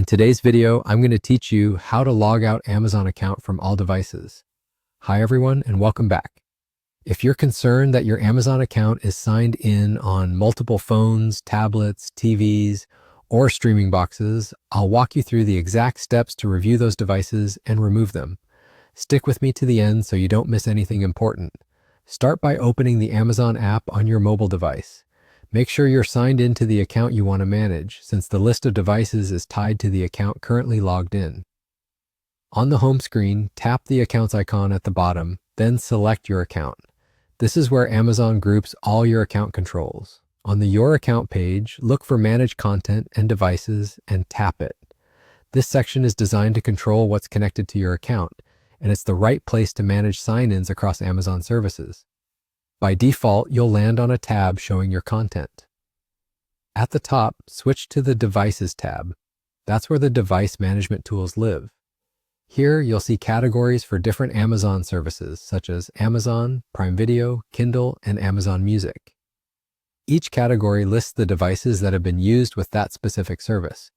In today's video, I'm going to teach you how to log out Amazon account from all devices. Hi everyone, and welcome back. If you're concerned that your Amazon account is signed in on multiple phones, tablets, TVs, or streaming boxes, I'll walk you through the exact steps to review those devices and remove them. Stick with me to the end so you don't miss anything important. Start by opening the Amazon app on your mobile device. Make sure you're signed into the account you want to manage, since the list of devices is tied to the account currently logged in. On the home screen, tap the accounts icon at the bottom, then select your account. This is where Amazon groups all your account controls. On the Your Account page, look for Manage Content and Devices and tap it. This section is designed to control what's connected to your account, and it's the right place to manage sign-ins across Amazon services. By default, you'll land on a tab showing your content. At the top, switch to the Devices tab. That's where the device management tools live. Here, you'll see categories for different Amazon services, such as Amazon, Prime Video, Kindle, and Amazon Music. Each category lists the devices that have been used with that specific service.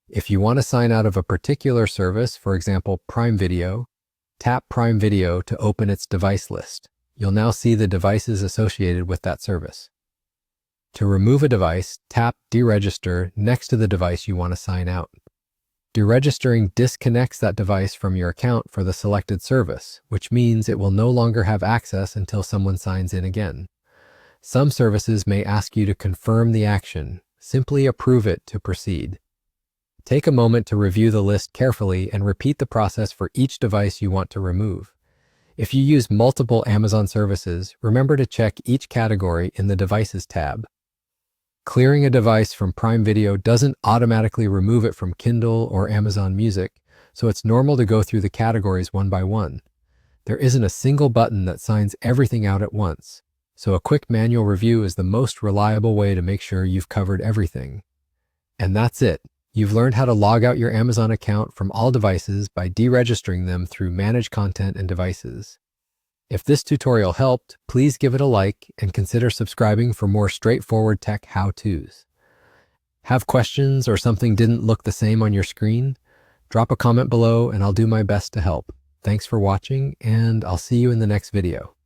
If you want to sign out of a particular service, for example, Prime Video, tap Prime Video to open its device list. You'll now see the devices associated with that service. To remove a device, tap Deregister next to the device you want to sign out. Deregistering disconnects that device from your account for the selected service, which means it will no longer have access until someone signs in again. Some services may ask you to confirm the action. Simply approve it to proceed. Take a moment to review the list carefully and repeat the process for each device you want to remove. If you use multiple Amazon services, remember to check each category in the Devices tab. Clearing a device from Prime Video doesn't automatically remove it from Kindle or Amazon Music, so it's normal to go through the categories one by one. There isn't a single button that signs everything out at once, so a quick manual review is the most reliable way to make sure you've covered everything. And that's it. You've learned how to log out your Amazon account from all devices by deregistering them through Manage Content and Devices. If this tutorial helped, please give it a like and consider subscribing for more straightforward tech how-tos. Have questions or something didn't look the same on your screen? Drop a comment below and I'll do my best to help. Thanks for watching, and I'll see you in the next video.